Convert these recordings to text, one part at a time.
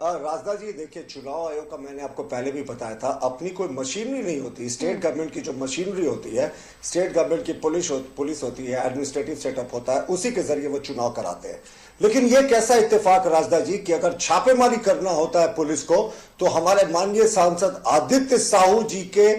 राजदा जी देखिए, चुनाव आयोग का मैंने आपको पहले भी बताया था, अपनी कोई मशीनरी नहीं होती। स्टेट गवर्नमेंट की जो मशीनरी होती है, स्टेट गवर्नमेंट की पुलिस होती है, एडमिनिस्ट्रेटिव सेटअप होता है, उसी के जरिए वो चुनाव कराते हैं। लेकिन ये कैसा इत्तेफाक राजदा जी कि अगर छापेमारी करना होता है पुलिस को, तो हमारे माननीय सांसद आदित्य साहू जी के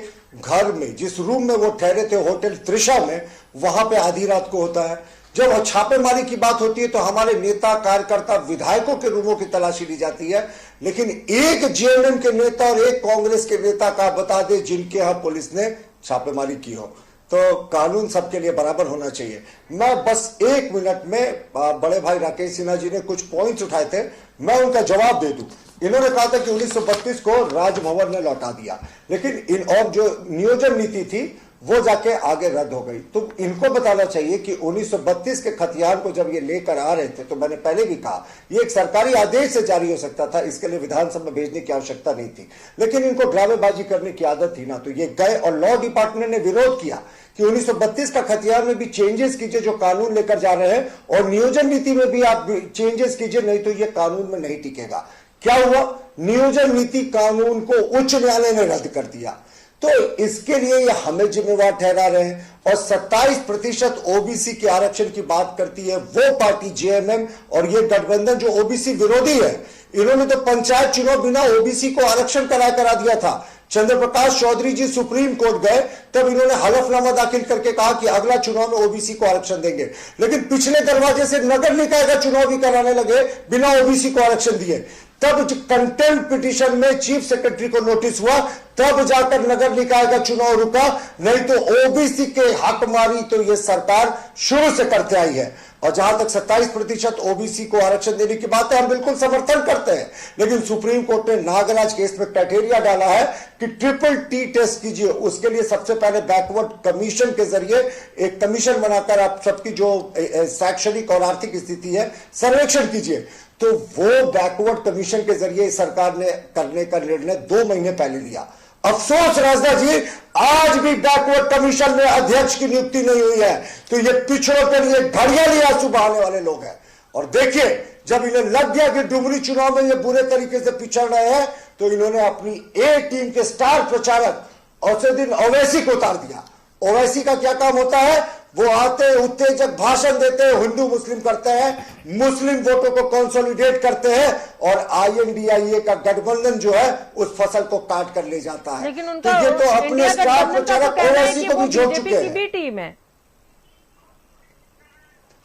घर में, जिस रूम में वो ठहरे थे होटल त्रिशा में, वहां पे आधी रात को होता है। जब छापेमारी की बात होती है तो हमारे नेता, कार्यकर्ता, विधायकों के रूमों की तलाशी ली जाती है, लेकिन एक जेएमएम के नेता और एक कांग्रेस के नेता का बता दे जिनके यहां पुलिस ने छापेमारी की हो। तो कानून सबके लिए बराबर होना चाहिए। मैं बस 1 मिनट में, बड़े भाई राकेश सिन्हा जी ने कुछ पॉइंट्स उठाए थे, मैं उनका जवाब दे दूं। इन्होंने कहा था कि 1932 को राजभवन ने लौटा दिया, लेकिन और जो नियोजन नीति थी वो जाके आगे रद्द हो गई। तो इनको बताना चाहिए कि 1932 के खतियान को जब ये लेकर आ रहे थे, तो मैंने पहले भी कहा ये एक सरकारी आदेश से जारी हो सकता था, इसके लिए विधानसभा में भेजने की आवश्यकता नहीं थी। लेकिन इनको ड्रामेबाजी करने की आदत थी ना, तो ये गए और लॉ डिपार्टमेंट ने विरोध किया कि 1932 का खतियान में भी चेंजेस कीजिए जो कानून लेकर जा रहे हैं, और नियोजन नीति में भी आप चेंजेस कीजिए, नहीं तो ये कानून में नहीं टिकेगा। क्या हुआ? नियोजन नीति कानून को उच्च न्यायालय ने रद्द कर दिया। तो इसके लिए ये हमें जिम्मेवार ठहरा रहे हैं। और 27% ओबीसी के आरक्षण की बात करती है वो पार्टी जेएमएम, और ये गठबंधन जो ओबीसी विरोधी है, इन्होंने तो पंचायत चुनाव बिना ओबीसी को आरक्षण करा दिया था। चंद्र प्रकाश चौधरी जी सुप्रीम कोर्ट गए, तब इन्होंने हलफनामा दाखिल करके कहा कि अगला चुनाव में ओबीसी को आरक्षण देंगे, लेकिन पिछले दरवाजे से नगर निकाय का चुनाव भी कराने लगे बिना ओबीसी को आरक्षण दिए। तब कंटेम्प्ट पिटीशन में चीफ सेक्रेटरी को नोटिस हुआ, तब जाकर नगर निकाय का चुनाव रुका, नहीं तो ओबीसी के हक मारी तो यह सरकार शुरू से करते आई है। और जहां तक 27% ओबीसी को आरक्षण देने की बात है, हम बिल्कुल समर्थन करते हैं, लेकिन सुप्रीम कोर्ट ने नागराज केस में क्राइटेरिया डाला है कि TTT टेस्ट कीजिए। उसके लिए सबसे पहले बैकवर्ड कमीशन के जरिए एक कमीशन बनाकर आप सबकी जो शैक्षणिक और आर्थिक स्थिति है सर्वेक्षण कीजिए। तो वो बैकवर्ड कमीशन के जरिए सरकार ने करने का निर्णय 2 महीने पहले लिया। अफसोस राजदा जी, आज भी बैकवर्ड कमीशन में अध्यक्ष की नियुक्ति नहीं हुई है। तो ये पिछड़ों के लिए घड़ियां लिए आंसू बहाने वाले लोग हैं। और देखिए, जब इन्हें लग गया कि डुमरी चुनाव में ये बुरे तरीके से पिछड़ रहे हैं, तो इन्होंने अपनी ए टीम के स्टार प्रचारक असदुद्दीन ओवैसी को उतार दिया। ओवैसी का क्या काम होता है? वो आते उत्तेजक भाषण देते हैं, हिंदू मुस्लिम करते हैं, मुस्लिम वोटों को कंसोलिडेट करते हैं, और INDIA का गठबंधन जो है उस फसल को काट कर ले जाता है। लेकिन तो ये तो अपने स्टार प्रचारक ओवैसी को भी जोड़ चुके हैं। टीम है,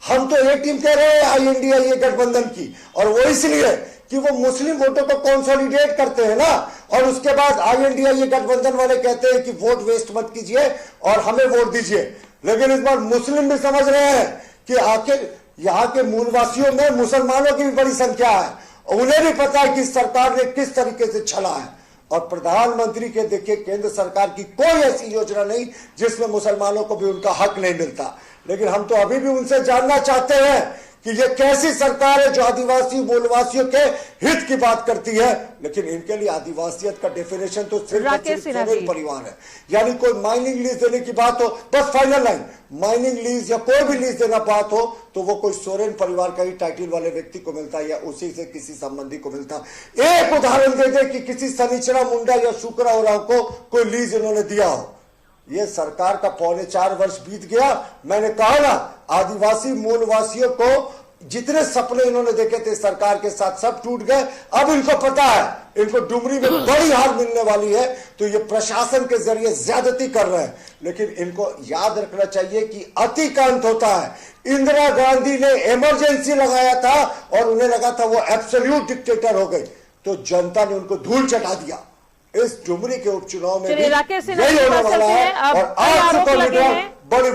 हम तो एक टीम कह रहे हैं INDIA गठबंधन की, और वो इसलिए कि वो मुस्लिम वोटों को कंसोलिडेट करते हैं ना, और उसके बाद INDIA गठबंधन वाले कहते हैं कि वोट वेस्ट मत कीजिए और हमें वोट दीजिए। लेकिन इस बार मुस्लिम भी समझ रहे हैं कि आखिर यहाँ के मूलवासियों में मुसलमानों की भी बड़ी संख्या है, और उन्हें भी पता है कि सरकार ने किस तरीके से छला है। और प्रधानमंत्री के देखिए, केंद्र सरकार की कोई ऐसी योजना नहीं जिसमें मुसलमानों को भी उनका हक नहीं मिलता। लेकिन हम तो अभी भी उनसे जानना चाहते हैं कि ये कैसी सरकार है जो आदिवासी मूलवासियों के हित की बात करती है, लेकिन इनके लिए आदिवासियत का डेफिनेशन तो सिर्फ सोरेन परिवार है। यानी कोई माइनिंग लीज देने की बात हो, बस फाइनल लाइन, माइनिंग लीज या कोई भी लीज देना बात हो, तो वो कोई सोरेन परिवार का ही टाइटल वाले व्यक्ति को मिलता है, या उसी से किसी संबंधी को मिलता। एक उदाहरण दे दे कि किसी शनिचरा मुंडा या शुक्रा ओराव को कोई लीज इन्होंने दिया हो। ये सरकार का 4.25 वर्ष बीत गया। मैंने कहा ना, आदिवासी मूलवासियों को जितने सपने इन्होंने देखे थे सरकार के साथ, सब टूट गए। अब इनको पता है इनको डुमरी में बड़ी हार मिलने वाली है, तो ये प्रशासन के जरिए ज्यादती कर रहे हैं। लेकिन इनको याद रखना चाहिए कि अति का अंत होता है। इंदिरा गांधी ने इमरजेंसी लगाया था और उन्हें लगा था वो एब्सोल्यूट डिक्टेटर हो गए, तो जनता ने उनको धूल चटा दिया। इस डुमरी के उपचुनाव में भी यही होने वाला है, और आज से बड़ी